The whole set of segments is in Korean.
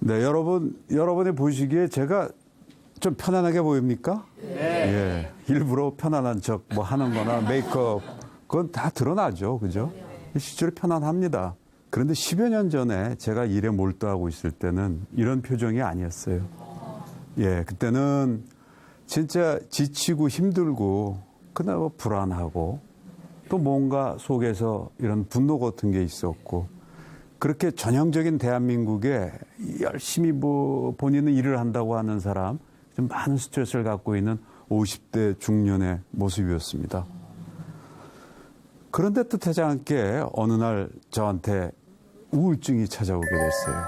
네, 여러분이 보시기에 제가 좀 편안하게 보입니까? 네. 예. 일부러 편안한 척 뭐 하는 거나 메이크업, 그건 다 드러나죠. 그죠? 실제로 편안합니다. 그런데 10여 년 전에 제가 일에 몰두하고 있을 때는 이런 표정이 아니었어요. 예, 그때는 진짜 지치고 힘들고, 그나마 불안하고, 또 뭔가 속에서 이런 분노 같은 게 있었고, 그렇게 전형적인 대한민국에 열심히 뭐 본인은 일을 한다고 하는 사람, 좀 많은 스트레스를 갖고 있는 50대 중년의 모습이었습니다. 그런데 뜻하지 않게 어느 날 저한테 우울증이 찾아오게 됐어요.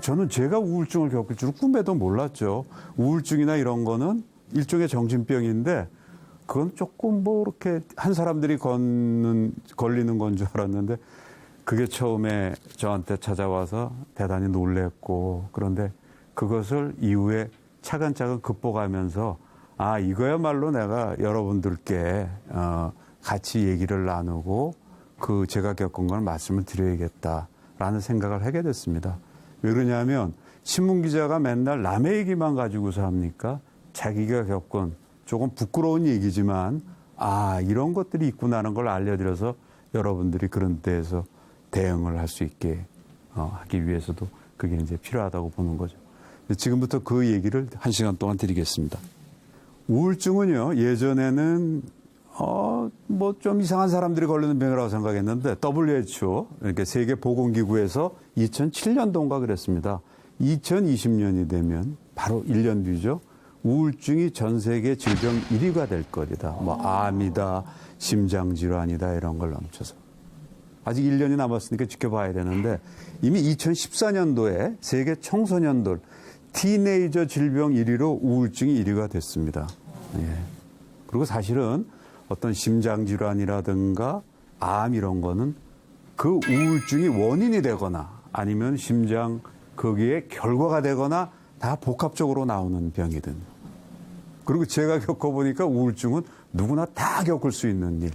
저는 제가 우울증을 겪을 줄은 꿈에도 몰랐죠. 우울증이나 이런 거는 일종의 정신병인데 그건 조금 뭐 이렇게 한 사람들이 걸리는 건 줄 알았는데 그게 처음에 저한테 찾아와서 대단히 놀랬고, 그런데 그것을 이후에 차근차근 극복하면서 아, 이거야말로 내가 여러분들께 같이 얘기를 나누고 그 제가 겪은 걸 말씀을 드려야겠다라는 생각을 하게 됐습니다. 왜 그러냐면 신문기자가 맨날 남의 얘기만 가지고서 합니까? 자기가 겪은 조금 부끄러운 얘기지만 아, 이런 것들이 있구나라는 걸 알려드려서 여러분들이 그런 데에서 대응을 할 수 있게 하기 위해서도 그게 이제 필요하다고 보는 거죠. 지금부터 그 얘기를 1시간 동안 드리겠습니다. 우울증은요, 예전에는 뭐 좀 이상한 사람들이 걸리는 병이라고 생각했는데 WHO, 이렇게 세계보건기구에서 2007년도인가 그랬습니다. 2020년이 되면 바로 1년 뒤죠. 우울증이 전 세계 질병 1위가 될 거리다. 뭐 암이다, 심장질환이다 이런 걸 넘쳐서. 아직 1년이 남았으니까 지켜봐야 되는데 이미 2014년도에 세계 청소년들 티네이저 질병 1위로 우울증이 1위가 됐습니다. 예. 그리고 사실은 어떤 심장질환이라든가 암 이런 거는 그 우울증이 원인이 되거나 아니면 심장 거기에 결과가 되거나 다 복합적으로 나오는 병이든. 그리고 제가 겪어보니까 우울증은 누구나 다 겪을 수 있는 일.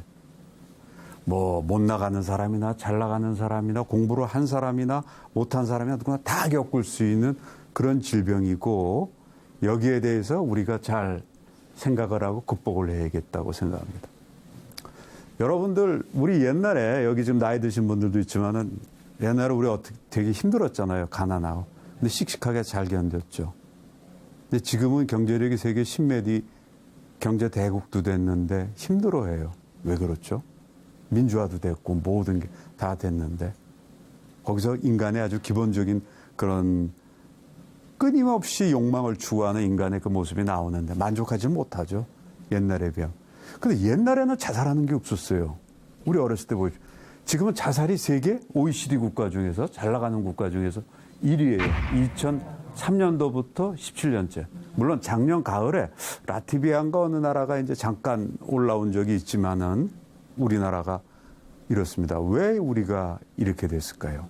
뭐 못 나가는 사람이나 잘 나가는 사람이나 공부를 한 사람이나 못한 사람이나 누구나 다 겪을 수 있는 그런 질병이고 여기에 대해서 우리가 잘 생각을 하고 극복을 해야겠다고 생각합니다. 여러분들 우리 옛날에 여기 지금 나이 드신 분들도 있지만은 옛날에 우리 되게 힘들었잖아요. 가난하고. 근데 씩씩하게 잘 견뎠죠. 근데 지금은 경제력이 세계 10몇 위 경제 대국도 됐는데 힘들어해요. 왜 그렇죠? 민주화도 됐고 모든 게 다 됐는데 거기서 인간의 아주 기본적인 그런 끊임없이 욕망을 추구하는 인간의 그 모습이 나오는데 만족하지 못하죠. 옛날에 비하면. 근데 옛날에는 자살하는 게 없었어요. 우리 어렸을 때 보십시오. 지금은 자살이 세계 OECD 국가 중에서 잘 나가는 국가 중에서 1위예요. 2003년도부터 17년째. 물론 작년 가을에 라트비아인가 어느 나라가 이제 잠깐 올라온 적이 있지만은 우리나라가 이렇습니다. 왜 우리가 이렇게 됐을까요?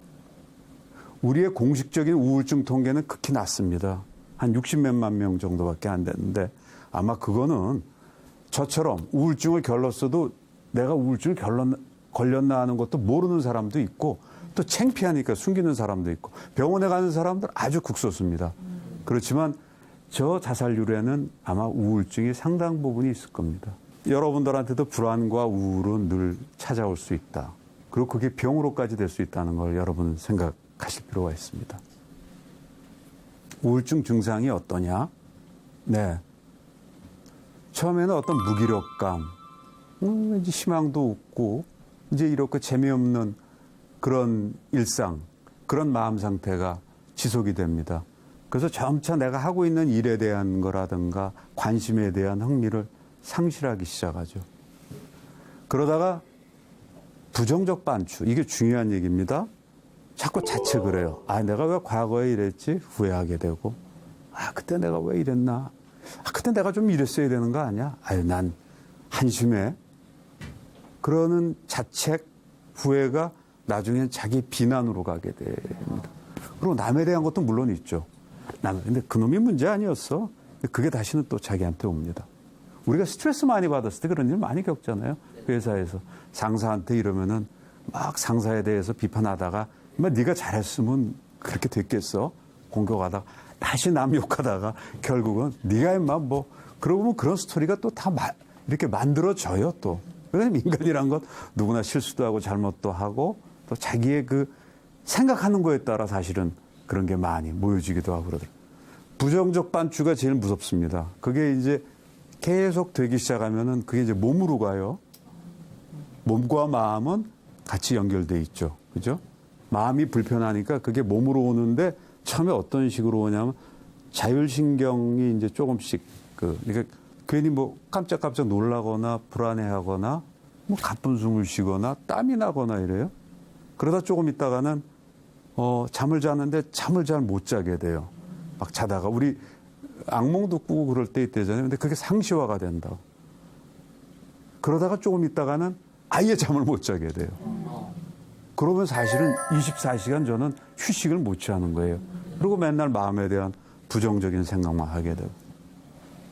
우리의 공식적인 우울증 통계는 극히 낮습니다. 한 60몇만 명 정도밖에 안 됐는데 아마 그거는 저처럼 우울증을 걸렸어도 내가 우울증을 걸렸나 하는 것도 모르는 사람도 있고 또 창피하니까 숨기는 사람도 있고 병원에 가는 사람들 아주 극소수입니다. 그렇지만 저 자살률에는 아마 우울증이 상당 부분이 있을 겁니다. 여러분들한테도 불안과 우울은 늘 찾아올 수 있다. 그리고 그게 병으로까지 될 수 있다는 걸 여러분 생각하실 필요가 있습니다. 우울증 증상이 어떠냐? 네. 처음에는 어떤 무기력감, 왠지 희망도 없고, 이제 이렇게 재미없는 그런 일상, 그런 마음 상태가 지속이 됩니다. 그래서 점차 내가 하고 있는 일에 대한 거라든가 관심에 대한 흥미를 상실하기 시작하죠. 그러다가 부정적 반추, 이게 중요한 얘기입니다. 자꾸 자책을 해요. 아, 내가 왜 과거에 이랬지? 후회하게 되고. 아, 그때 내가 왜 이랬나? 아, 그때 내가 좀 이랬어야 되는 거 아니야? 아유, 난 한심해. 그러는 자책, 후회가 나중엔 자기 비난으로 가게 됩니다. 그리고 남에 대한 것도 물론 있죠. 근데 그놈이 문제 아니었어. 그게 다시는 또 자기한테 옵니다. 우리가 스트레스 많이 받았을 때 그런 일 많이 겪잖아요. 회사에서 상사한테 이러면은 막 상사에 대해서 비판하다가 네가 잘했으면 그렇게 됐겠어. 공격하다가 다시 남 욕하다가 결국은 네가 임마 뭐 그러고 보면 그런 스토리가 또 다 이렇게 만들어져요 또. 왜냐면 인간이란 건 누구나 실수도 하고 잘못도 하고 또 자기의 그 생각하는 거에 따라 사실은 그런 게 많이 모여지기도 하고 그러더라고요. 부정적 반추가 제일 무섭습니다. 그게 이제 계속 되기 시작하면은 그게 이제 몸으로 가요. 몸과 마음은 같이 연결돼 있죠. 그죠? 마음이 불편하니까 그게 몸으로 오는데 처음에 어떤 식으로 오냐면 자율신경이 이제 조금씩 그러니까 괜히 뭐 깜짝깜짝 놀라거나 불안해하거나 뭐 가쁜 숨을 쉬거나 땀이 나거나 이래요. 그러다 조금 있다가는 잠을 자는데 잠을 잘 못 자게 돼요. 막 자다가 우리 악몽도 꾸고 그럴 때 있대잖아요. 근데 그게 상시화가 된다. 그러다가 조금 있다가는 아예 잠을 못 자게 돼요. 그러면 사실은 24시간 저는 휴식을 못 취하는 거예요. 그리고 맨날 마음에 대한 부정적인 생각만 하게 되고.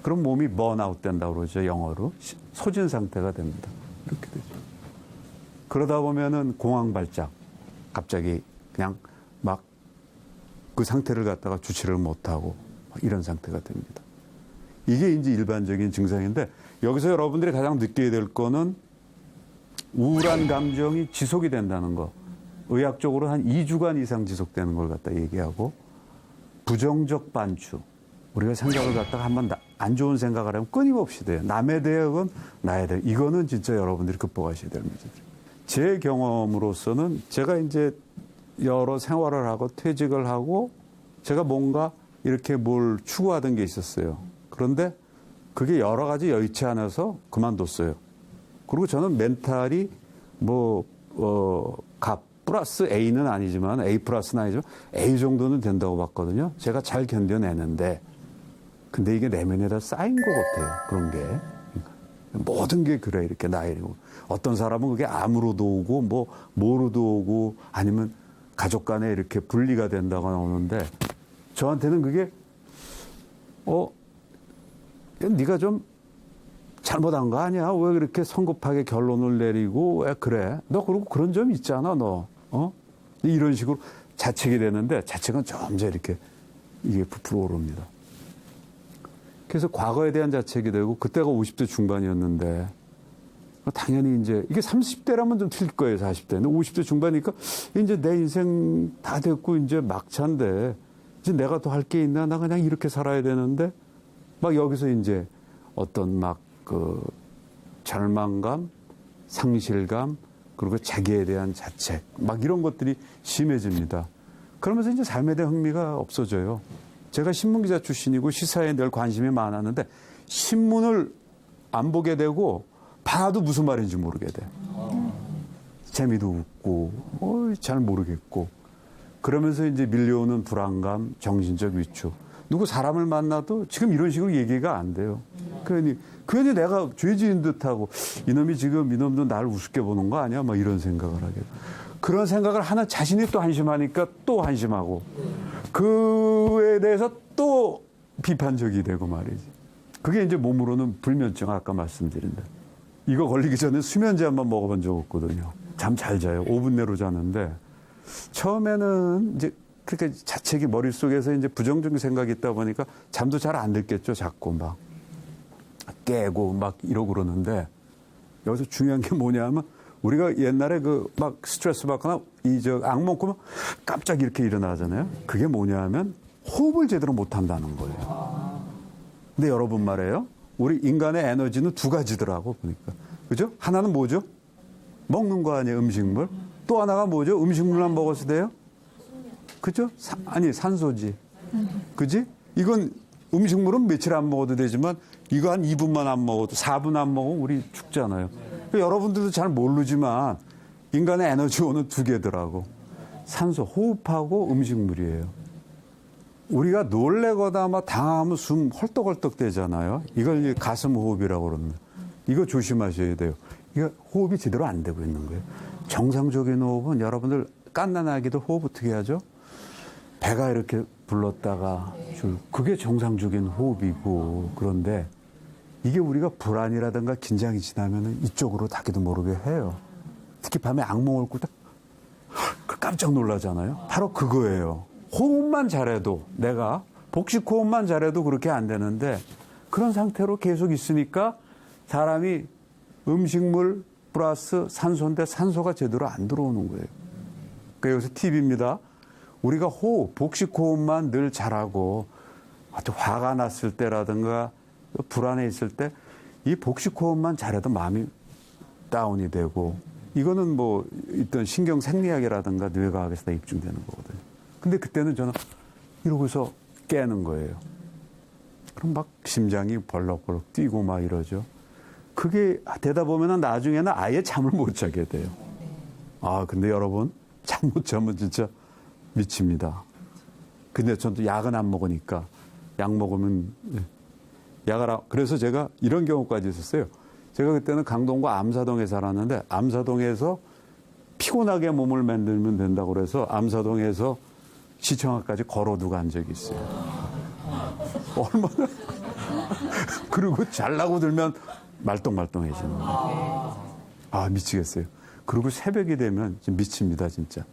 그럼 몸이 번아웃 된다고 그러죠. 영어로. 소진 상태가 됩니다. 이렇게 되죠. 그러다 보면은 공황 발작. 갑자기 그냥 막 그 상태를 갖다가 주체를 못하고 이런 상태가 됩니다. 이게 이제 일반적인 증상인데 여기서 여러분들이 가장 느껴야 될 거는 우울한 감정이 지속이 된다는 거. 의학적으로 한 2주간 이상 지속되는 걸 갖다 얘기하고 부정적 반추. 우리가 생각을 갖다가 한번 안 좋은 생각을 하면 끊임없이 돼요. 남에 대해 혹은 나에 대해. 이거는 진짜 여러분들이 극복하셔야 될 문제들이에요. 제 경험으로서는 제가 이제 여러 생활을 하고 퇴직을 하고 제가 뭔가 이렇게 뭘 추구하던 게 있었어요. 그런데 그게 여러 가지 여의치 않아서 그만뒀어요. 그리고 저는 멘탈이 갑 플러스 A는 아니지만 A 플러스는 아니지만 A 정도는 된다고 봤거든요. 제가 잘 견뎌내는데 근데 이게 내면에다 쌓인 것 같아요. 그런 게. 모든 게 그래 이렇게 나이고 어떤 사람은 그게 암으로도 오고 뭐로도 오고 아니면 가족 간에 이렇게 분리가 된다거나 오는데 저한테는 그게 네가 좀 잘못한 거 아니야? 왜 그렇게 성급하게 결론을 내리고 왜 그래? 너 그러고 그런 점 있잖아 너. 이런 식으로 자책이 되는데 자책은 점점 이렇게 이게 부풀어 오릅니다. 그래서 과거에 대한 자책이 되고 그때가 50대 중반이었는데 당연히 이제 이게 30대라면 좀 틀릴 거예요. 40대는 50대 중반이니까 이제 내 인생 다 됐고 이제 막차인데 이제 내가 더 할 게 있나? 나 그냥 이렇게 살아야 되는데 막 여기서 이제 어떤 막 그 절망감, 상실감 그리고 자기에 대한 자책 막 이런 것들이 심해집니다. 그러면서 이제 삶에 대한 흥미가 없어져요. 제가 신문기자 출신이고 시사에 늘 관심이 많았는데 신문을 안 보게 되고 봐도 무슨 말인지 모르게 돼. 재미도 없고 잘 모르겠고 그러면서 이제 밀려오는 불안감, 정신적 위축. 누구 사람을 만나도 지금 이런 식으로 얘기가 안 돼요. 괜히 내가 죄지은 듯하고 이놈도 나를 우습게 보는 거 아니야? 막 이런 생각을 하게 돼. 그런 생각을 하는 자신이 또 한심하니까 또 한심하고 그에 대해서 또 비판적이 되고 말이지. 그게 이제 몸으로는 불면증 아까 말씀드린 대로. 이거 걸리기 전에 수면제 한번 먹어본 적 없거든요. 잠 잘 자요. 5분 내로 자는데 처음에는 이제 그렇게 자책이 머릿속에서 이제 부정적인 생각이 있다 보니까 잠도 잘 안 들겠죠. 자꾸 막 깨고 막 이러고 그러는데 여기서 중요한 게 뭐냐면 우리가 옛날에 그 막 스트레스 받거나 악몽 꾸면 깜짝 이렇게 일어나잖아요. 그게 뭐냐면 호흡을 제대로 못 한다는 거예요. 근데 여러분 말이에요. 우리 인간의 에너지는 두 가지더라고 보니까. 그죠? 하나는 뭐죠? 먹는 거 아니에요. 음식물. 또 하나가 뭐죠? 음식물만 먹어서 돼요? 그죠? 산소지. 그지? 이건 음식물은 며칠 안 먹어도 되지만 이거 한 2분만 안 먹어도 4분 안 먹으면 우리 죽잖아요. 그러니까 여러분들도 잘 모르지만 인간의 에너지원은 두 개더라고. 산소, 호흡하고 음식물이에요. 우리가 놀래거나 막 당하면 숨 헐떡헐떡 되잖아요. 이걸 이제 가슴 호흡이라고 그럽니다. 이거 조심하셔야 돼요. 이거 호흡이 제대로 안 되고 있는 거예요. 정상적인 호흡은 여러분들 깐난아기도 호흡 어떻게 하죠? 배가 이렇게 불렀다가 그게 정상적인 호흡이고 그런데 이게 우리가 불안이라든가 긴장이 지나면 이쪽으로 닿기도 모르게 해요. 특히 밤에 악몽을 꿀 때 깜짝 놀라잖아요. 바로 그거예요. 호흡만 잘해도 내가 복식 호흡만 잘해도 그렇게 안 되는데 그런 상태로 계속 있으니까 사람이 음식물 플러스 산소인데 산소가 제대로 안 들어오는 거예요. 그러니까 여기서 팁입니다. 우리가 호흡, 복식 호흡만 늘 잘하고 화가 났을 때라든가 불안해 있을 때 이 복식 호흡만 잘해도 마음이 다운이 되고 이거는 뭐 있던 신경 생리학이라든가 뇌과학에서 다 입증되는 거거든요. 근데 그때는 저는 이러고서 깨는 거예요. 그럼 막 심장이 벌럭벌럭 뛰고 막 이러죠. 그게 되다 보면은 나중에는 아예 잠을 못 자게 돼요. 아, 근데 여러분, 잠 못 자면 진짜 미칩니다. 근데 저도 약은 안 먹으니까 약 먹으면 그래서 제가 이런 경우까지 있었어요. 제가 그때는 강동구 암사동에 살았는데 암사동에서 피곤하게 몸을 만들면 된다고 그래서 암사동에서 시청학까지 걸어두고 간 적이 있어요. 얼마나 그리고 잘나고 들면 말똥말똥해지는 거예요. 아, 미치겠어요. 그리고 새벽이 되면 미칩니다, 진짜.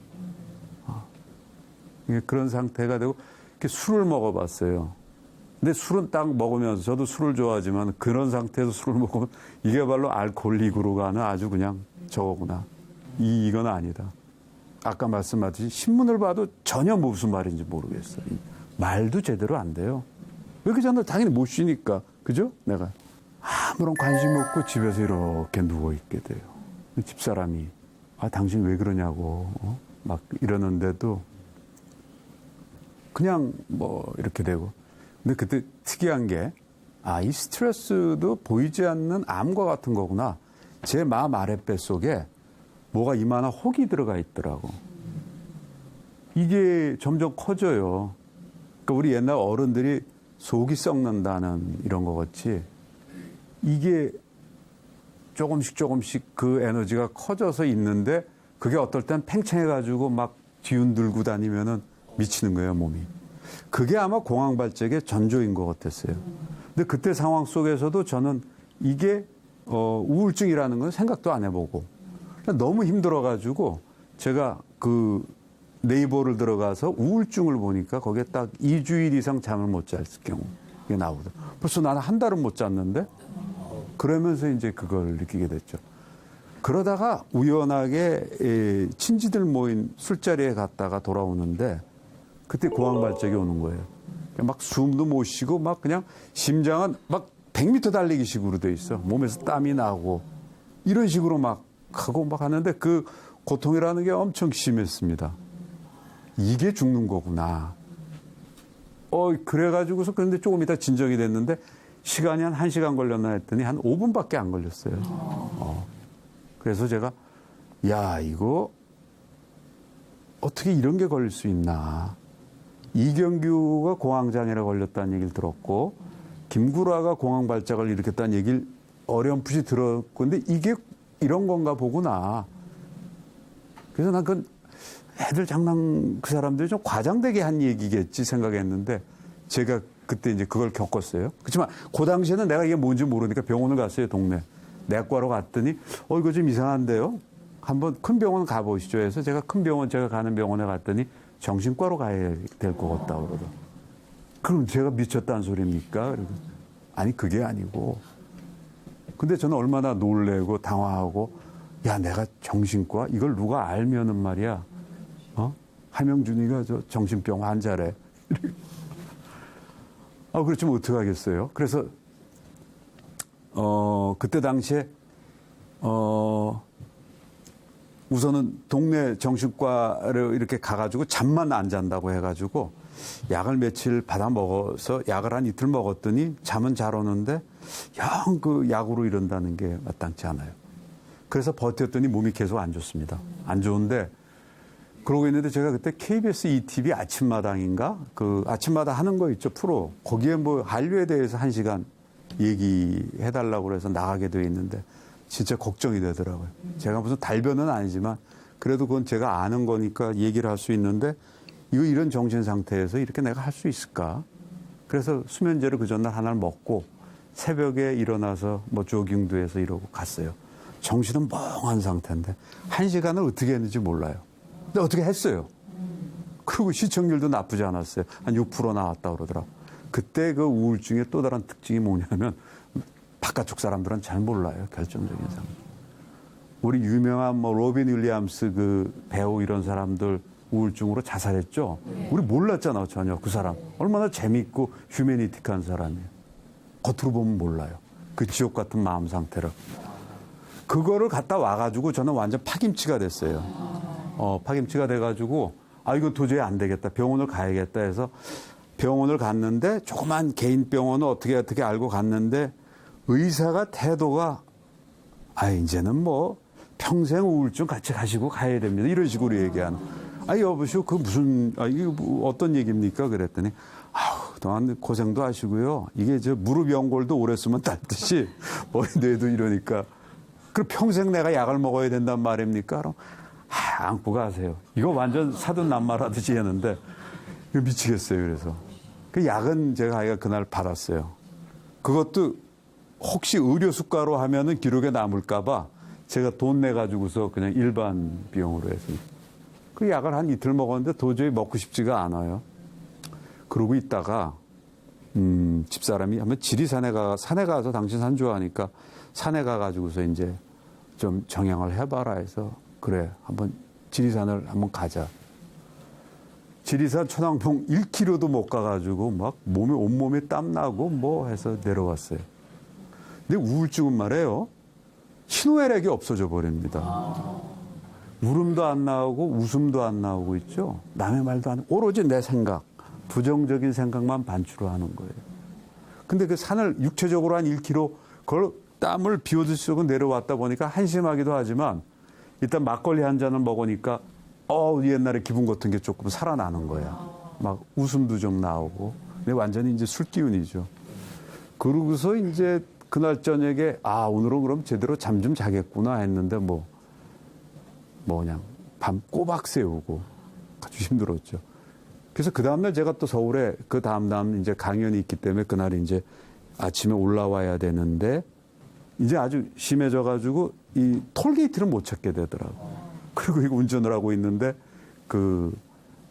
그런 상태가 되고 이렇게 술을 먹어봤어요. 근데 술은 딱 먹으면서 저도 술을 좋아하지만 그런 상태에서 술을 먹으면 이게 바로 알코올릭으로 가는 아주 그냥 저거구나. 이건 아니다. 아까 말씀하셨듯이 신문을 봐도 전혀 무슨 말인지 모르겠어요. 말도 제대로 안 돼요. 왜 그렇게 저는 당연히 못 쉬니까. 그죠? 내가 아무런 관심 없고 집에서 이렇게 누워있게 돼요. 집사람이 당신 왜 그러냐고 막 이러는데도 그냥 뭐 이렇게 되고. 근데 그때 특이한 게 이 스트레스도 보이지 않는 암과 같은 거구나. 제 마음 아랫배 속에 뭐가 이만한 혹이 들어가 있더라고. 이게 점점 커져요. 그러니까 우리 옛날 어른들이 속이 썩는다는 이런 거 같이 이게 조금씩 그 에너지가 커져서 있는데 그게 어떨 땐 팽창해가지고 막 뒤흔들고 다니면은 미치는 거예요, 몸이. 그게 아마 공황발작의 전조인 것 같았어요. 근데 그때 상황 속에서도 저는 이게 우울증이라는 건 생각도 안 해보고 너무 힘들어가지고 제가 그 네이버를 들어가서 우울증을 보니까 거기에 딱 2주일 이상 잠을 못 잤을 경우 이게 나오거든. 벌써 나는 한 달은 못 잤는데 그러면서 이제 그걸 느끼게 됐죠. 그러다가 우연하게 친지들 모인 술자리에 갔다가 돌아오는데 그때 공황발작이 오는 거예요. 막 숨도 못 쉬고 막 그냥 심장은 막 100m 달리기 식으로 돼 있어. 몸에서 땀이 나고 이런 식으로 막 하고 막 하는데 그 고통이라는 게 엄청 심했습니다. 이게 죽는 거구나. 그래가지고서 그런데 조금 이따 진정이 됐는데 시간이 한 1시간 걸렸나 했더니 한 5분밖에 안 걸렸어요. 그래서 제가 야, 이거 어떻게 이런 게 걸릴 수 있나. 이경규가 공황장애에 걸렸다는 얘기를 들었고 김구라가 공황발작을 일으켰다는 얘기를 어렴풋이 들었고 근데 이게 이런 건가 보구나. 그래서 난 그건 애들 장난 그 사람들이 좀 과장되게 한 얘기겠지 생각했는데 제가 그때 이제 그걸 겪었어요. 그렇지만 그 당시에는 내가 이게 뭔지 모르니까 병원을 갔어요, 동네. 내과로 갔더니 이거 좀 이상한데요. 한번 큰 병원 가보시죠 해서 제가 큰 병원 제가 가는 병원에 갔더니 정신과로 가야 될 것 같다 그러더라고요. 그럼 제가 미쳤다는 소리입니까? 그리고 아니 그게 아니고. 근데 저는 얼마나 놀래고 당황하고 야 내가 정신과 이걸 누가 알면은 말이야. 하명준이가 저 정신병 환자래. 그렇지만 어떡하겠어요. 그래서 그때 당시에 우선은 동네 정신과를 이렇게 가가지고 잠만 안 잔다고 해가지고 약을 며칠 받아 먹어서 약을 한 이틀 먹었더니 잠은 잘 오는데 영 그 약으로 이런다는 게 마땅치 않아요. 그래서 버텼더니 몸이 계속 안 좋습니다. 안 좋은데 그러고 있는데 제가 그때 KBS ETV 아침마당인가 그 아침마다 하는 거 있죠 프로 거기에 뭐 한류에 대해서 1시간 얘기해달라고 그래서 나가게 돼 있는데 진짜 걱정이 되더라고요. 제가 무슨 달변은 아니지만 그래도 그건 제가 아는 거니까 얘기를 할 수 있는데 이런 정신 상태에서 이렇게 내가 할 수 있을까? 그래서 수면제를 그 전날 하나를 먹고 새벽에 일어나서 뭐 조깅도 해서 이러고 갔어요. 정신은 멍한 상태인데 1시간을 어떻게 했는지 몰라요. 근데 어떻게 했어요. 그리고 시청률도 나쁘지 않았어요. 한 6% 나왔다 그러더라고. 그때 그 우울증의 또 다른 특징이 뭐냐면 바깥쪽 사람들은 잘 몰라요. 결정적인 상황. 우리 유명한 뭐 로빈 윌리엄스 그 배우 이런 사람들 우울증으로 자살했죠. 우리 몰랐잖아 전혀 그 사람. 얼마나 재밌고 휴메니틱한 사람이에요. 겉으로 보면 몰라요. 그 지옥 같은 마음 상태를. 그거를 갖다 와가지고 저는 완전 파김치가 됐어요. 파김치가 돼가지고 이거 도저히 안 되겠다. 병원을 가야겠다 해서 병원을 갔는데 조그만 개인 병원을 어떻게 알고 갔는데 의사가 태도가 이제는 뭐 평생 우울증 같이 가시고 가야 됩니다. 이런 식으로 얘기하는. 여보시오, 그 무슨, 이게 뭐 어떤 얘기입니까? 그랬더니, 그동안 고생도 하시고요. 이게 저 무릎 연골도 오래 쓰면 닳듯이 머리 뇌도 이러니까. 그럼 평생 내가 약을 먹어야 된단 말입니까? 그럼, 안고 가세요. 이거 완전 사돈 낱말하듯이 했는데, 이거 미치겠어요. 그래서. 그 약은 제가 그날 받았어요. 그것도 혹시 의료 수가로 하면은 기록에 남을까봐 제가 돈 내가지고서 그냥 일반 비용으로 해서. 그 약을 한 이틀 먹었는데 도저히 먹고 싶지가 않아요. 그러고 있다가 집사람이 한번 지리산에 가서 당신 산 좋아하니까 산에 가가지고서 이제 좀 정향을 해봐라 해서 그래 한번 지리산을 한번 가자. 지리산 천왕봉 1km도 못 가가지고 막 온몸에 땀 나고 뭐 해서 내려왔어요. 근데 우울증은 말이에요. 희노애락이 없어져 버립니다. 울음도 안 나오고 웃음도 안 나오고 있죠. 남의 말도 안 하고 오로지 내 생각, 부정적인 생각만 반추로 하는 거예요. 근데 그 산을 육체적으로 한 1km 그걸 땀을 비오듯이 쏘고 내려왔다 보니까 한심하기도 하지만 일단 막걸리 한 잔을 먹으니까 옛날에 기분 같은 게 조금 살아나는 거야. 막 웃음도 좀 나오고. 근데 완전히 이제 술 기운이죠. 그러고서 이제 그날 저녁에 오늘은 그럼 제대로 잠 좀 자겠구나 했는데 그냥 밤 꼬박 새우고 아주 힘들었죠. 그래서 그 다음날 제가 또 서울에 그 다음 이제 강연이 있기 때문에 그날 이제 아침에 올라와야 되는데 이제 아주 심해져가지고 이 톨게이트를 못 찾게 되더라고. 그리고 이거 운전을 하고 있는데 그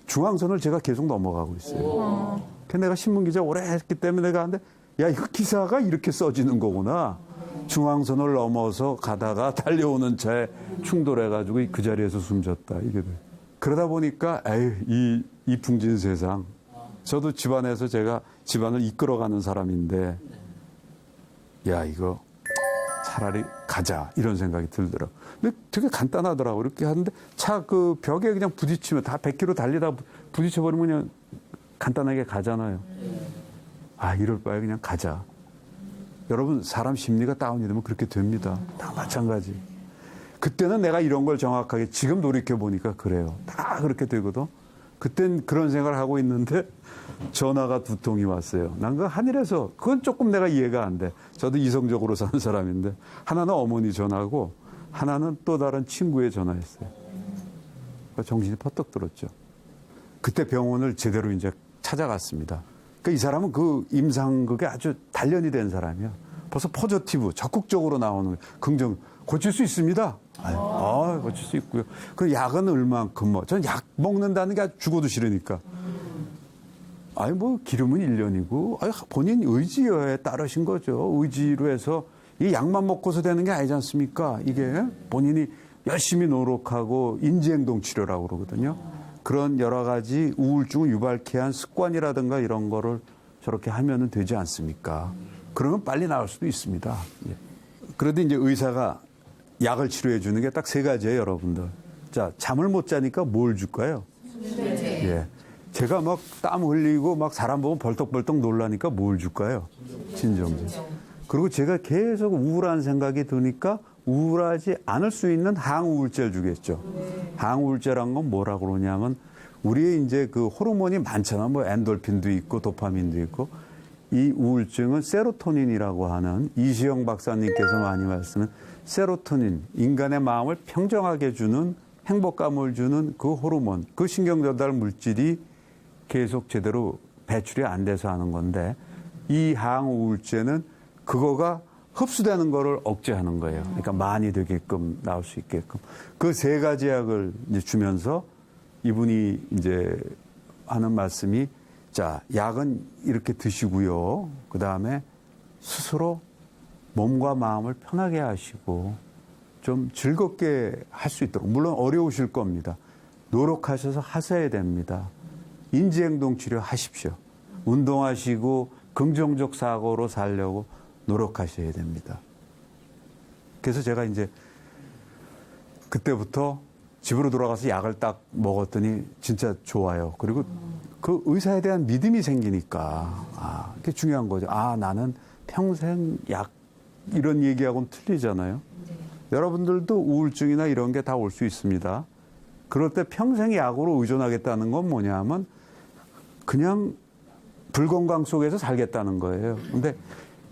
중앙선을 제가 계속 넘어가고 있어요. 그래서 내가 신문기자 오래 했기 때문에 내가 하는데 이거 기사가 이렇게 써지는 거구나. 중앙선을 넘어서 가다가 달려오는 차에 충돌해가지고 그 자리에서 숨졌다. 이게 돼. 그러다 보니까 이 풍진 세상. 저도 집안에서 제가 집안을 이끌어가는 사람인데 이거 차라리 가자 이런 생각이 들더라고. 근데 되게 간단하더라고. 이렇게 하는데 차 그 벽에 그냥 부딪히면 다 100km 달리다 부딪혀버리면 그냥 간단하게 가잖아요. 이럴 바에 그냥 가자. 여러분 사람 심리가 다운이 되면 그렇게 됩니다. 다 마찬가지. 그때는 내가 이런 걸 정확하게 지금 돌이켜보니까 그래요. 다 그렇게 되거든. 그땐 그런 생각을 하고 있는데 전화가 2통이 왔어요. 난 그 하늘에서 그건 조금 내가 이해가 안 돼. 저도 이성적으로 사는 사람인데 하나는 어머니 전화고 하나는 또 다른 친구의 전화였어요. 정신이 퍼뜩 들었죠. 그때 병원을 제대로 이제 찾아갔습니다. 이 사람은 그 임상극에 아주 단련이 된 사람이야. 벌써 포지티브, 적극적으로 나오는 긍정, 고칠 수 있습니다. 고칠 수 있고요. 그 약은 얼만큼 저는 약 먹는다는 게 죽어도 싫으니까. 기름은 1년이고, 본인 의지에 따르신 거죠. 의지로 해서 이 약만 먹고서 되는 게 아니지 않습니까? 이게 본인이 열심히 노력하고 인지행동 치료라고 그러거든요. 그런 여러 가지 우울증을 유발케 한 습관이라든가 이런 거를 저렇게 하면은 되지 않습니까? 그러면 빨리 나을 수도 있습니다. 그래도 이제 의사가 약을 치료해 주는 게 딱 3가지예요, 여러분들. 자, 잠을 못 자니까 뭘 줄까요? 제가 막 땀 흘리고 막 사람 보면 벌떡벌떡 놀라니까 뭘 줄까요? 진정제. 그리고 제가 계속 우울한 생각이 드니까 우울하지 않을 수 있는 항우울제를 주겠죠. 항우울제란 건 뭐라고 그러냐면 우리의 이제 그 호르몬이 많잖아. 엔돌핀도 있고 도파민도 있고. 이 우울증은 세로토닌이라고 하는 이시영 박사님께서 많이 말씀은 세로토닌, 인간의 마음을 평정하게 해주는 행복감을 주는 그 호르몬, 그 신경전달 물질이 계속 제대로 배출이 안 돼서 하는 건데 이 항우울제는 그거가 흡수되는 거를 억제하는 거예요. 그러니까 많이 되게끔 나올 수 있게끔. 그 3가지 약을 이제 주면서 이분이 이제 하는 말씀이 자, 약은 이렇게 드시고요. 그 다음에 스스로 몸과 마음을 편하게 하시고 좀 즐겁게 할 수 있도록, 물론 어려우실 겁니다. 노력하셔서 하셔야 됩니다. 인지행동 치료 하십시오. 운동하시고 긍정적 사고로 살려고 노력하셔야 됩니다. 그래서 제가 이제 그때부터 집으로 돌아가서 약을 딱 먹었더니 진짜 좋아요. 그리고 그 의사에 대한 믿음이 생기니까 그게 중요한 거죠. 나는 평생 약 이런 얘기하고는 틀리잖아요. 여러분들도 우울증이나 이런 게 다 올 수 있습니다. 그럴 때 평생 약으로 의존하겠다는 건 뭐냐면 그냥 불건강 속에서 살겠다는 거예요. 근데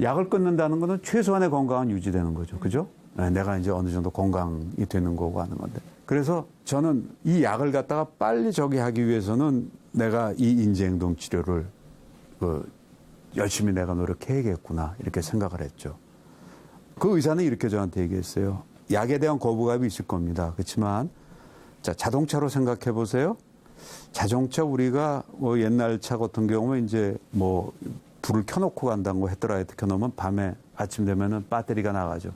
약을 끊는다는 것은 최소한의 건강은 유지되는 거죠. 그죠? 내가 이제 어느 정도 건강이 되는 거고 하는 건데. 그래서 저는 이 약을 갖다가 빨리 저기 하기 위해서는 내가 이 인지행동 치료를 열심히 내가 노력해야겠구나 이렇게 생각을 했죠. 그 의사는 이렇게 저한테 얘기했어요. 약에 대한 거부감이 있을 겁니다. 그렇지만 자, 자동차로 생각해 보세요. 자동차 우리가 뭐 옛날 차 같은 경우는 이제 뭐 불을 켜놓고 간다는 거 헤드라이트 켜놓으면 밤에 아침 되면은 배터리가 나가죠.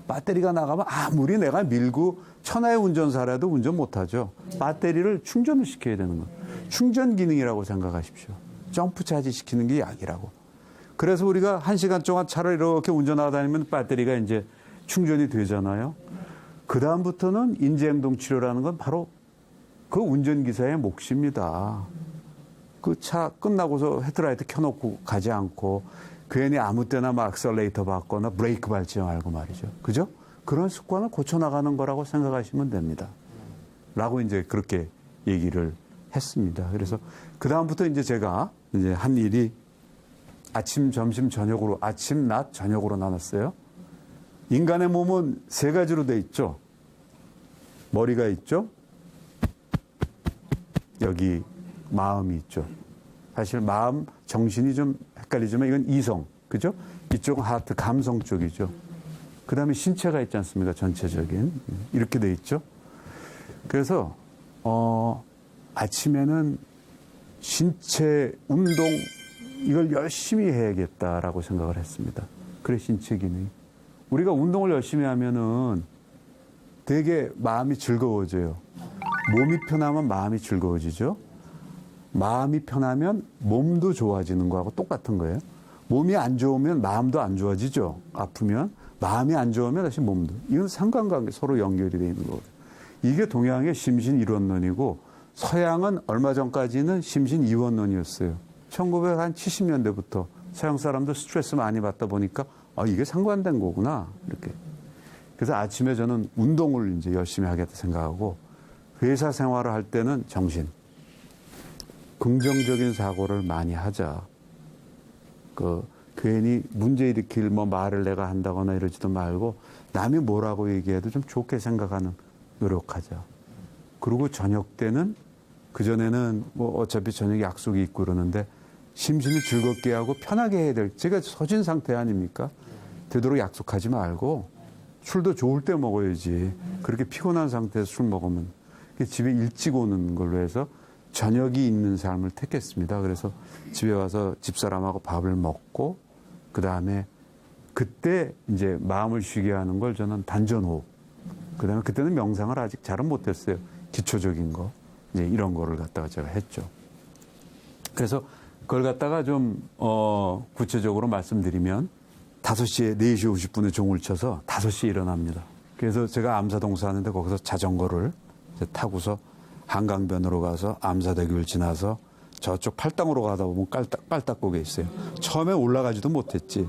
배터리가 나가면 아무리 내가 밀고 천하의 운전사라도 운전 못하죠. 배터리를 충전을 시켜야 되는 거예요. 충전 기능이라고 생각하십시오. 점프 차지 시키는 게 약이라고. 그래서 우리가 1시간 동안 차를 이렇게 운전하다 다니면 배터리가 이제 충전이 되잖아요. 그 다음부터는 인지행동 치료라는 건 바로 그 운전기사의 몫입니다. 그 차 끝나고서 헤드라이트 켜놓고 가지 않고 괜히 아무 때나 막 액셀레이터 밟거나 브레이크 밟지 말고 말이죠. 그죠? 그런 습관을 고쳐나가는 거라고 생각하시면 됩니다. 라고 이제 그렇게 얘기를 했습니다. 그래서 그다음부터 이제 제가 이제 한 일이 아침, 점심, 저녁으로, 아침, 낮, 저녁으로 나눴어요. 인간의 몸은 3가지로 돼 있죠. 머리가 있죠. 여기 마음이 있죠. 사실 마음, 정신이 좀 헷갈리지만 이건 이성, 그죠? 이쪽은 하트, 감성 쪽이죠. 그 다음에 신체가 있지 않습니까? 전체적인. 이렇게 돼 있죠. 그래서, 아침에는 신체 운동, 이걸 열심히 해야겠다라고 생각을 했습니다. 그래, 신체 기능이. 우리가 운동을 열심히 하면은 되게 마음이 즐거워져요. 몸이 편하면 마음이 즐거워지죠. 마음이 편하면 몸도 좋아지는 거하고 똑같은 거예요. 몸이 안 좋으면 마음도 안 좋아지죠. 아프면. 마음이 안 좋으면 다시 몸도. 이건 상관관계 서로 연결이 되어 있는 거거든요. 이게 동양의 심신이론론이고 서양은 얼마 전까지는 심신이원론이었어요. 1970년대부터 서양 사람들 스트레스 많이 받다 보니까 이게 상관된 거구나. 이렇게. 그래서 아침에 저는 운동을 이제 열심히 하겠다 생각하고 회사 생활을 할 때는 정신. 긍정적인 사고를 많이 하자. 괜히 문제 일으킬 말을 내가 한다거나 이러지도 말고 남이 뭐라고 얘기해도 좀 좋게 생각하는 노력하자. 그리고 저녁 때는 그전에는 뭐 어차피 저녁에 약속이 있고 그러는데 심신을 즐겁게 하고 편하게 해야 될, 제가 서진 상태 아닙니까? 되도록 약속하지 말고 술도 좋을 때 먹어야지. 그렇게 피곤한 상태에서 술 먹으면 집에 일찍 오는 걸로 해서 저녁이 있는 삶을 택했습니다. 그래서 집에 와서 집사람하고 밥을 먹고 그 다음에 그때 이제 마음을 쉬게 하는 걸 저는 단전호흡. 그 다음에 그때는 명상을 아직 잘은 못했어요. 기초적인 거. 이제 이런 거를 갖다가 제가 했죠. 그래서 그걸 갖다가 좀, 구체적으로 말씀드리면 5시에 4시 50분에 종을 쳐서 5시에 일어납니다. 그래서 제가 암사동 사는데 거기서 자전거를 타고서 한강변으로 가서 암사대교를 지나서 저쪽 팔당으로 가다 보면 빨딱고개 있어요. 처음에 올라가지도 못했지.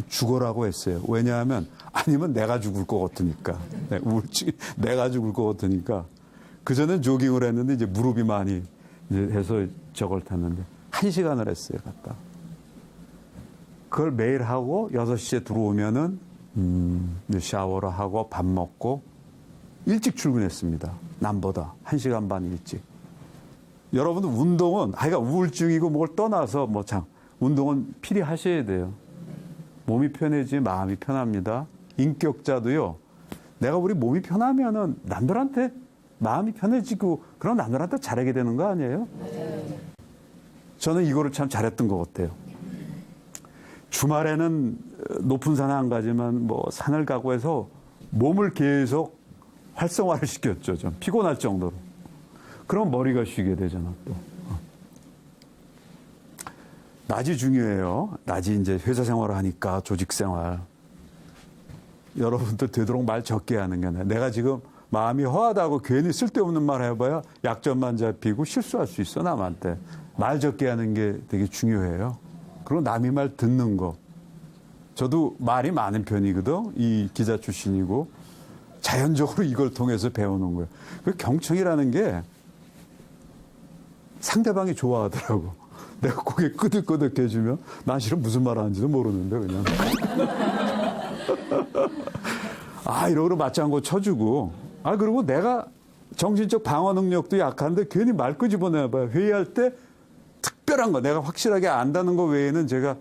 죽어라고 했어요. 왜냐하면 아니면 내가 죽을 것 같으니까. 우울증이 내가 죽을 것 같으니까. 그전엔 조깅을 했는데 이제 무릎이 많이 이제 해서 저걸 탔는데 1시간을 했어요. 갔다. 그걸 매일 하고 6시에 들어오면은 샤워를 하고 밥 먹고 일찍 출근했습니다. 남보다 1시간 반 일찍. 여러분들 운동은 하여간 우울증이고 뭘 떠나서 운동은 필히 하셔야 돼요. 몸이 편해지 마음이 편합니다. 인격자도요. 내가 우리 몸이 편하면은 남들한테 마음이 편해지고 그런 남들한테 잘하게 되는 거 아니에요? 저는 이거를 참 잘했던 것 같아요. 주말에는 높은 산에 안 가지만 뭐 산을 가고 해서 몸을 계속 활성화를 시켰죠. 좀 피곤할 정도로. 그럼 머리가 쉬게 되잖아 또. 낮이 중요해요. 낮이 이제 회사 생활을 하니까 조직 생활. 여러분들 되도록 말 적게 하는 게 나아요. 내가 지금 마음이 허하다고 괜히 쓸데없는 말 해봐야 약점만 잡히고 실수할 수 있어 남한테. 말 적게 하는 게 되게 중요해요. 그리고 남이 말 듣는 거. 저도 말이 많은 편이거든. 이 기자 출신이고 자연적으로 이걸 통해서 배우는 거예요. 그 경청이라는 게 상대방이 좋아하더라고. 내가 고개 끄덕끄덕 해주면 난 실은 무슨 말 하는지도 모르는데 그냥. 이러고 맞장구 쳐주고. 그리고 내가 정신적 방어 능력도 약한데 괜히 말 끄집어내봐요. 회의할 때 특별한 거 내가 확실하게 안다는 거 외에는 제가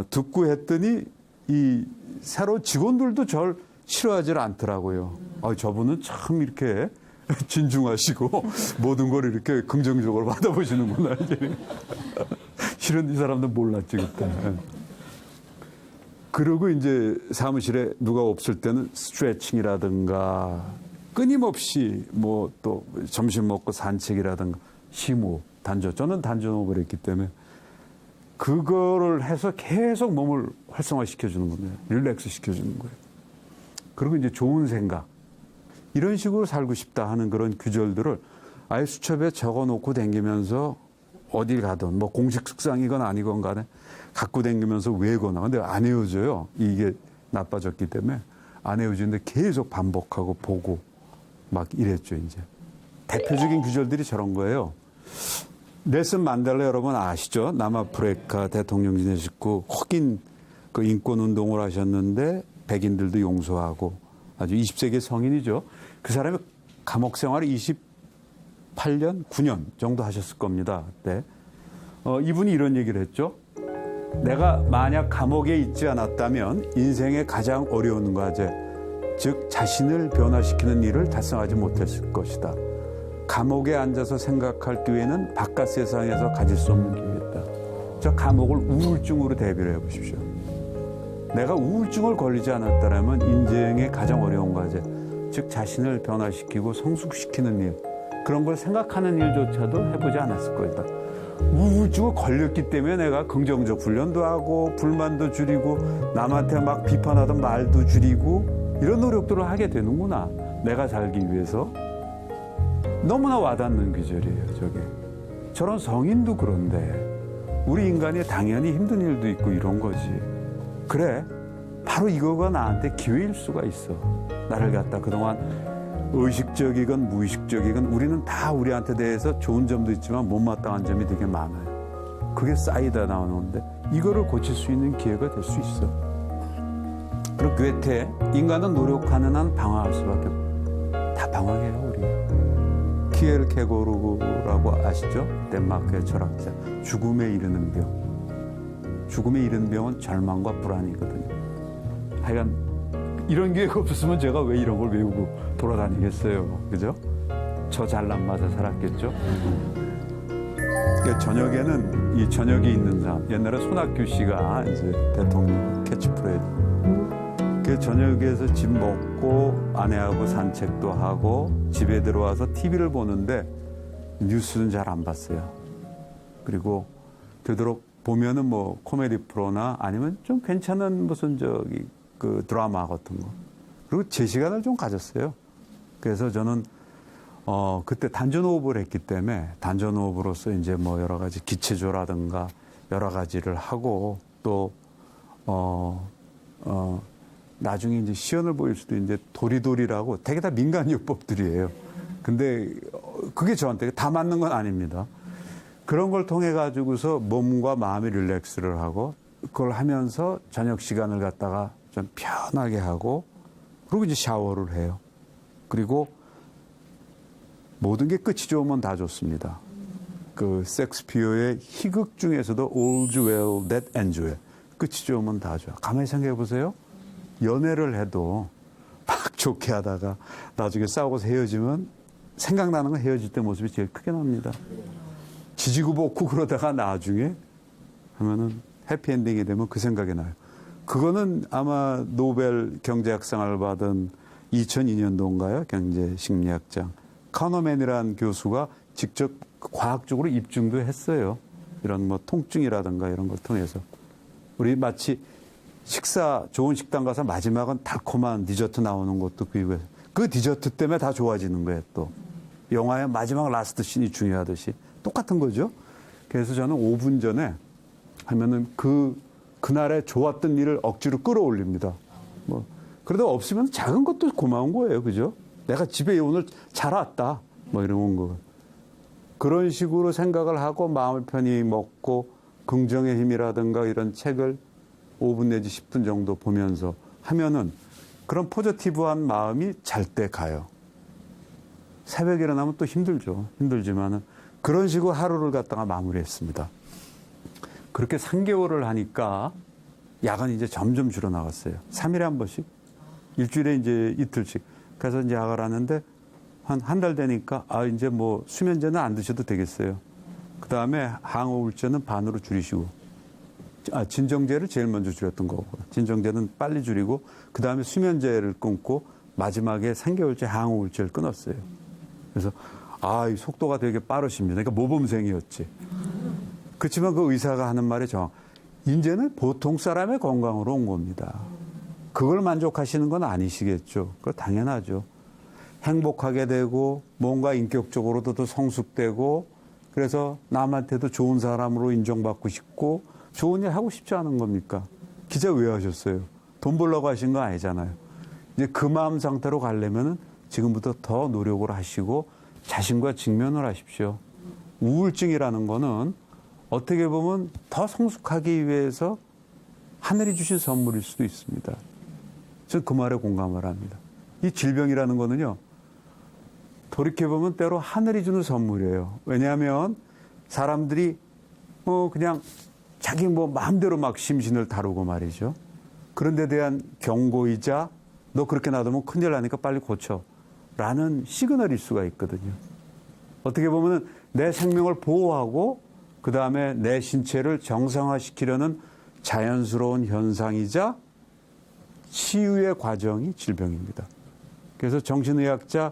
듣고 했더니 이 새로 직원들도 절 싫어하지 않더라고요. 저분은 참 이렇게 진중하시고 모든 걸 이렇게 긍정적으로 받아보시는구나. 실은 이 사람도 몰랐지 그때. 그리고 이제 사무실에 누가 없을 때는 스트레칭이라든가 끊임없이 뭐 또 점심 먹고 산책이라든가 심호흡, 단전. 저는 단전호흡을 했기 때문에 그거를 해서 계속 몸을 활성화시켜주는 거예요. 릴렉스 시켜주는 거예요. 그리고 이제 좋은 생각. 이런 식으로 살고 싶다 하는 그런 규절들을 아예 수첩에 적어놓고 다니면서 어딜 가든 뭐 공식 숙상이건 아니건 간에 갖고 다니면서 외거나. 근데 안 헤어져요. 이게 나빠졌기 때문에 안 헤어지는데 계속 반복하고 보고 막 이랬죠, 이제. 대표적인 규절들이 저런 거예요. 넬슨 만델라 여러분 아시죠? 남아프리카 대통령 지내셨고 흑인 그 인권 운동을 하셨는데 백인들도 용서하고 아주 20세기 성인이죠. 그 사람이 감옥 생활을 28년, 9년 정도 하셨을 겁니다. 그때. 이분이 이런 얘기를 했죠. 내가 만약 감옥에 있지 않았다면 인생의 가장 어려운 과제, 즉 자신을 변화시키는 일을 달성하지 못했을 것이다. 감옥에 앉아서 생각할 기회는 바깥 세상에서 가질 수 없는 기회였다. 저 감옥을 우울증으로 대비를 해보십시오. 내가 우울증을 걸리지 않았다면 인생의 가장 어려운 과제, 즉 자신을 변화시키고 성숙시키는 일, 그런 걸 생각하는 일조차도 해보지 않았을 것이다. 우울증을 걸렸기 때문에 내가 긍정적 훈련도 하고 불만도 줄이고 남한테 막 비판하던 말도 줄이고 이런 노력들을 하게 되는구나. 내가 살기 위해서. 너무나 와닿는 규절이에요, 저게. 저런 성인도 그런데 우리 인간이 당연히 힘든 일도 있고 이런 거지. 그래, 바로 이거가 나한테 기회일 수가 있어. 나를 갖다 그동안 의식적이건 무의식적이건 우리는 다 우리한테 대해서 좋은 점도 있지만 못마땅한 점이 되게 많아요. 그게 쌓이다 나오는데 이거를 고칠 수 있는 기회가 될 수 있어. 그리고 괴테, 인간은 노력하는 한 방황할 수밖에 없어. 다 방황해요, 우리. 키엘케고르라고 아시죠? 덴마크의 철학자. 죽음에 이르는 병. 죽음에 이르는 병은 절망과 불안이거든요. 하여간 이런 기회가 없었으면 제가 왜 이런 걸 외우고 돌아다니겠어요. 그죠? 저 잘난 맛에 살았겠죠? 저녁에는 이 저녁이 있는 삶. 옛날에 손학규 씨가 이제 대통령 캐치프레이즈. 그 저녁에서 집 먹고 아내하고 산책도 하고 집에 들어와서 TV를 보는데 뉴스는 잘 안 봤어요. 그리고 되도록 보면은 뭐 코미디 프로나 아니면 좀 괜찮은 무슨 그 드라마 같은 거. 그리고 제 시간을 좀 가졌어요. 그래서 저는 그때 단전호흡을 했기 때문에 단전호흡으로서 이제 뭐 여러 가지 기체조라든가 여러 가지를 하고 또 나중에 이제 시연을 보일 수도 이제 도리도리라고 되게 다 민간요법들이에요. 근데 그게 저한테 다 맞는 건 아닙니다. 그런 걸 통해 가지고서 몸과 마음이 릴렉스를 하고 그걸 하면서 저녁 시간을 갖다가 좀 편하게 하고 그리고 이제 샤워를 해요. 그리고 모든 게 끝이 좋으면 다 좋습니다. 그 섹스피어의 희극 중에서도 All's well that ends well. 끝이 좋으면 다 좋아. 가만히 생각해 보세요. 연애를 해도 막 좋게 하다가 나중에 싸우고서 헤어지면 생각나는 건 헤어질 때 모습이 제일 크게 납니다. 지지고 볶고 그러다가 나중에 하면은 해피엔딩이 되면 그 생각이 나요. 그거는 아마 노벨 경제학상을 받은 2002년도인가요? 경제심리학자 카너맨이라는 교수가 직접 과학적으로 입증도 했어요. 이런 뭐 통증이라든가 이런 걸 통해서. 우리 마치 좋은 식당 가서 마지막은 달콤한 디저트 나오는 것도 비유해서 그 디저트 때문에 다 좋아지는 거예요, 또. 영화의 마지막 라스트 씬이 중요하듯이. 똑같은 거죠. 그래서 저는 5분 전에 하면은 그날의 좋았던 일을 억지로 끌어올립니다. 뭐, 그러다 없으면 작은 것도 고마운 거예요. 그죠? 내가 집에 오늘 잘 왔다. 뭐 이런 거. 그런 식으로 생각을 하고 마음을 편히 먹고 긍정의 힘이라든가 이런 책을 5분 내지 10분 정도 보면서 하면은 그런 포지티브한 마음이 잘 때 가요. 새벽에 일어나면 또 힘들죠. 힘들지만은 그런 식으로 하루를 갖다가 마무리했습니다. 그렇게 3개월을 하니까 야간이 이제 점점 줄어나갔어요. 3일에 한 번씩. 일주일에 이제 이틀씩. 그래서 이제 야간을 하는데 한 달 되니까 이제 뭐 수면제는 안 드셔도 되겠어요. 그 다음에 항우 우울제는 반으로 줄이시고. 진정제를 제일 먼저 줄였던 거고. 진정제는 빨리 줄이고 그 다음에 수면제를 끊고 마지막에 3개월째 항우 우울제를 끊었어요. 그래서 이 속도가 되게 빠르십니다. 그러니까 모범생이었지. 그렇지만 그 의사가 하는 말이 이제는 보통 사람의 건강으로 온 겁니다. 그걸 만족하시는 건 아니시겠죠. 그거 당연하죠. 행복하게 되고 뭔가 인격적으로도 더 성숙되고 그래서 남한테도 좋은 사람으로 인정받고 싶고 좋은 일 하고 싶지 않은 겁니까? 기자 왜 하셨어요? 돈 벌려고 하신 거 아니잖아요. 이제 그 마음 상태로 가려면은 지금부터 더 노력을 하시고 자신과 직면을 하십시오. 우울증이라는 거는 어떻게 보면 더 성숙하기 위해서 하늘이 주신 선물일 수도 있습니다. 저는 그 말에 공감을 합니다. 이 질병이라는 거는요, 돌이켜보면 때로 하늘이 주는 선물이에요. 왜냐하면 사람들이 그냥 자기 마음대로 막 심신을 다루고 말이죠. 그런 데 대한 경고이자 너 그렇게 놔두면 큰일 나니까 빨리 고쳐. 라는 시그널일 수가 있거든요. 어떻게 보면 내 생명을 보호하고 그 다음에 내 신체를 정상화시키려는 자연스러운 현상이자 치유의 과정이 질병입니다. 그래서 정신의학자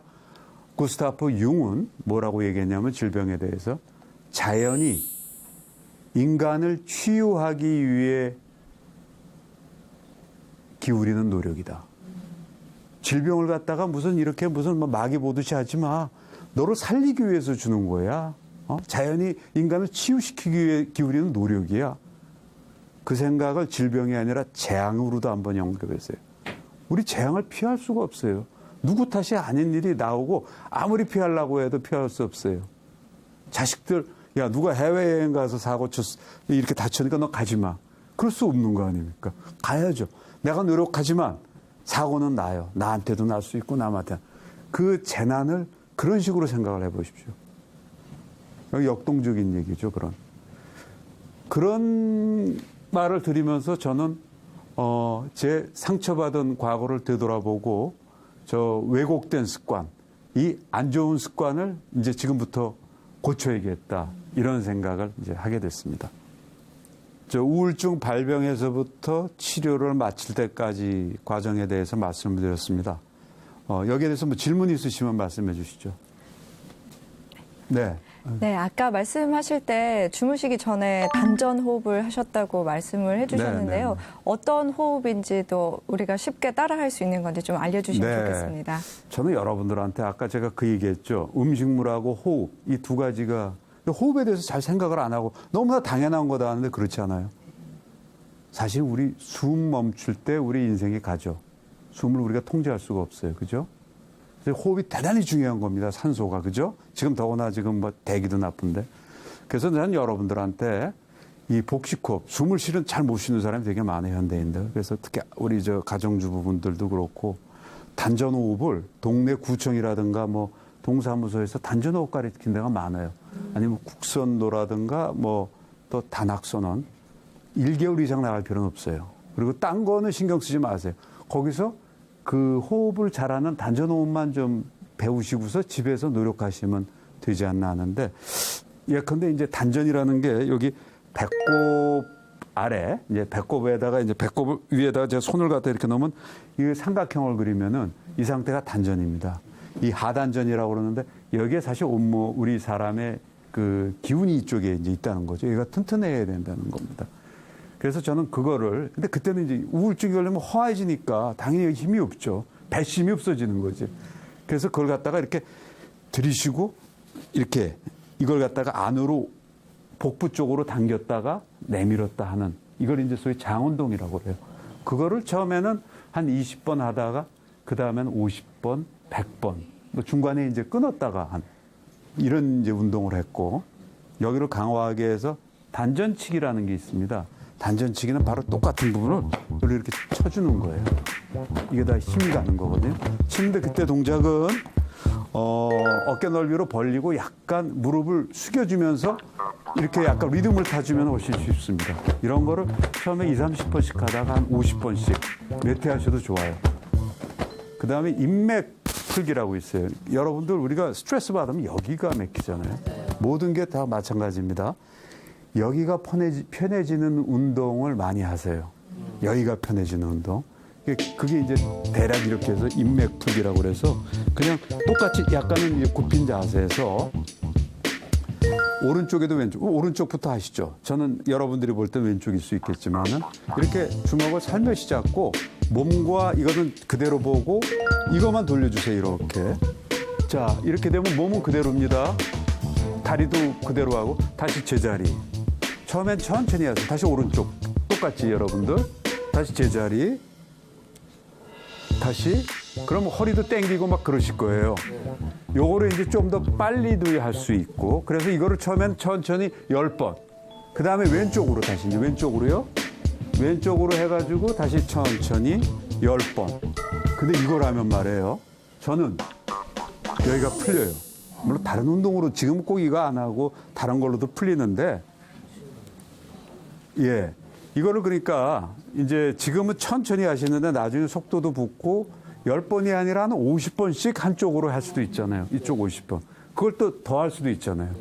구스타프 융은 뭐라고 얘기했냐면 질병에 대해서 자연이 인간을 치유하기 위해 기울이는 노력이다. 질병을 갖다가 무슨 마귀 보듯이 하지 마. 너를 살리기 위해서 주는 거야. 자연이 인간을 치유시키기 위해 기울이는 노력이야. 그 생각을 질병이 아니라 재앙으로도 한번 연결했어요. 우리 재앙을 피할 수가 없어요. 누구 탓이 아닌 일이 나오고 아무리 피하려고 해도 피할 수 없어요. 자식들, 야, 누가 해외여행 가서 사고 쳤어. 이렇게 다쳤으니까 너 가지 마. 그럴 수 없는 거 아닙니까? 가야죠. 내가 노력하지만 사고는 나요. 나한테도 날 수 있고 남한테. 그 재난을 그런 식으로 생각을 해보십시오. 역동적인 얘기죠, 그런 말을 드리면서 저는 제 상처받은 과거를 되돌아보고 저 왜곡된 습관, 이 안 좋은 습관을 이제 지금부터 고쳐야겠다 이런 생각을 이제 하게 됐습니다. 저 우울증 발병에서부터 치료를 마칠 때까지 과정에 대해서 말씀을 드렸습니다. 여기에 대해서 뭐 질문 있으시면 말씀해 주시죠. 네. 네, 아까 말씀하실 때 주무시기 전에 단전 호흡을 하셨다고 말씀을 해주셨는데요. 네. 어떤 호흡인지도 우리가 쉽게 따라할 수 있는 건지 좀 알려주시면 네. 좋겠습니다. 저는 여러분들한테 아까 제가 그 얘기했죠. 음식물하고 호흡, 이 두 가지가 호흡에 대해서 잘 생각을 안 하고 너무나 당연한 거다 하는데 그렇지 않아요. 사실 우리 숨 멈출 때 우리 인생이 가죠. 숨을 우리가 통제할 수가 없어요. 그죠? 호흡이 대단히 중요한 겁니다. 산소가. 그죠? 지금 더구나 지금 뭐 대기도 나쁜데. 그래서 저는 여러분들한테 이 복식호흡, 숨을 실은 잘 못 쉬는 사람이 되게 많아요. 현대인들. 그래서 특히 우리 저 가정주부분들도 그렇고 단전호흡을 동네 구청이라든가 뭐 동사무소에서 단전호흡 가르치는 데가 많아요. 아니면 국선도라든가 뭐 또 단학선언 1개월 이상 나갈 필요는 없어요. 그리고 딴 거는 신경 쓰지 마세요. 거기서 그 호흡을 잘하는 단전호흡만 좀 배우시고서 집에서 노력하시면 되지 않나 하는데, 예컨대 이제 단전이라는 게 여기 배꼽 아래, 이제 배꼽에다가 이제 배꼽 위에다가 제가 손을 갖다 이렇게 놓으면 이 삼각형을 그리면은 이 상태가 단전입니다. 이 하단전이라고 그러는데 여기에 사실 온몸 우리 사람의 그 기운이 이쪽에 이제 있다는 거죠. 얘가 튼튼해야 된다는 겁니다. 그래서 저는 그거를, 근데 그때는 이제 우울증이 걸리면 허해지니까 당연히 힘이 없죠. 배심이 없어지는 거지. 그래서 그걸 갖다가 이렇게 들이쉬고 이렇게 이걸 갖다가 안으로 복부 쪽으로 당겼다가 내밀었다 하는, 이걸 이제 소위 장운동이라고 그래요. 그거를 처음에는 한 20번 하다가 그 다음에는 50번, 100번, 뭐 중간에 이제 끊었다가 한 이런 이제 운동을 했고, 여기를 강화하게 해서 단전치기라는 게 있습니다. 단전치기는 바로 똑같은 부분을 이렇게 쳐주는 거예요. 이게 다 힘이 가는 거거든요. 치는데 그때 동작은 어깨 넓이로 벌리고 약간 무릎을 숙여주면서 이렇게 약간 리듬을 타주면 훨씬 쉽습니다. 이런 거를 처음에 20, 30번씩 하다가 한 50번씩 몇 회 하셔도 좋아요. 그 다음에 인맥 풀기라고 있어요. 여러분들 우리가 스트레스 받으면 여기가 막히잖아요. 모든 게 다 마찬가지입니다. 여기가 편해지는 운동을 많이 하세요. 여기가 편해지는 운동. 그게 이제 대략 이렇게 해서 인맥 풀기라고 그래서 그냥 똑같이 약간은 이제 굽힌 자세에서 오른쪽에도 오른쪽부터 하시죠. 저는 여러분들이 볼 때 왼쪽일 수 있겠지만은 이렇게 주먹을 살며시 잡고 몸과 이거는 그대로 보고 이것만 돌려주세요. 이렇게. 자, 이렇게 되면 몸은 그대로입니다. 다리도 그대로 하고 다시 제자리. 처음엔 천천히 하세요. 다시 오른쪽. 똑같이 여러분들. 다시 제자리. 다시. 그럼 허리도 땡기고 막 그러실 거예요. 요거를 이제 좀 더 빨리도 할 수 있고. 그래서 이거를 처음엔 천천히 10번. 그 다음에 왼쪽으로 다시 이제 왼쪽으로요. 왼쪽으로 해가지고 다시 천천히 10번. 근데 이걸 하면 말이에요. 저는 여기가 풀려요. 물론 다른 운동으로 지금 꼭 이거 안 하고 다른 걸로도 풀리는데, 예. 이거를 그러니까 이제 지금은 천천히 하시는데 나중에 속도도 붙고 10번이 아니라 한 50번씩 한쪽으로 할 수도 있잖아요. 이쪽 50번. 그걸 또 더 할 수도 있잖아요.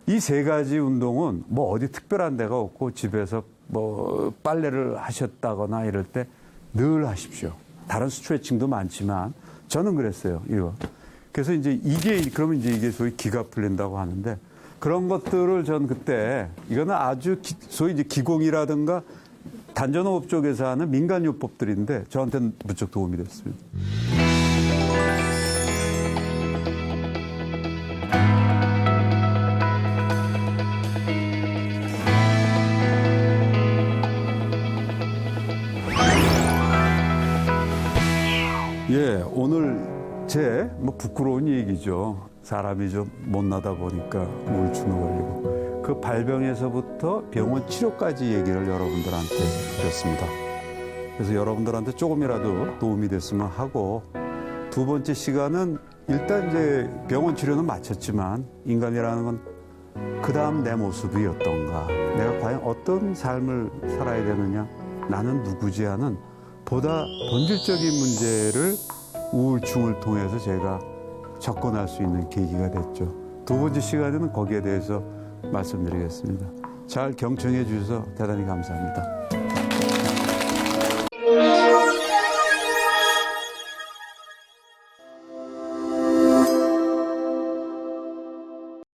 이 세 가지 운동은 뭐 어디 특별한 데가 없고 집에서 뭐 빨래를 하셨다거나 이럴 때 늘 하십시오. 다른 스트레칭도 많지만 저는 그랬어요. 이거. 그래서 이제 그러면 이제 이게 소위 기가 풀린다고 하는데, 그런 것들을 전 그때 이거는 아주 소위 이제 기공이라든가 단전호흡 쪽에서 하는 민간요법들인데 저한테는 무척 도움이 됐습니다. 예, 오늘 뭐 부끄러운 얘기죠. 사람이 좀 못나다 보니까 우울증에 걸리고 그 발병에서부터 병원 치료까지 얘기를 여러분들한테 드렸습니다. 그래서 여러분들한테 조금이라도 도움이 됐으면 하고, 두 번째 시간은 일단 이제 병원 치료는 마쳤지만 인간이라는 건 그 다음 내 모습이 어떤가, 내가 과연 어떤 삶을 살아야 되느냐, 나는 누구지 하는 보다 본질적인 문제를 우울증을 통해서 제가 접근할 수 있는 계기가 됐죠. 두 번째 시간에는 거기에 대해서 말씀드리겠습니다. 잘 경청해 주셔서 대단히 감사합니다.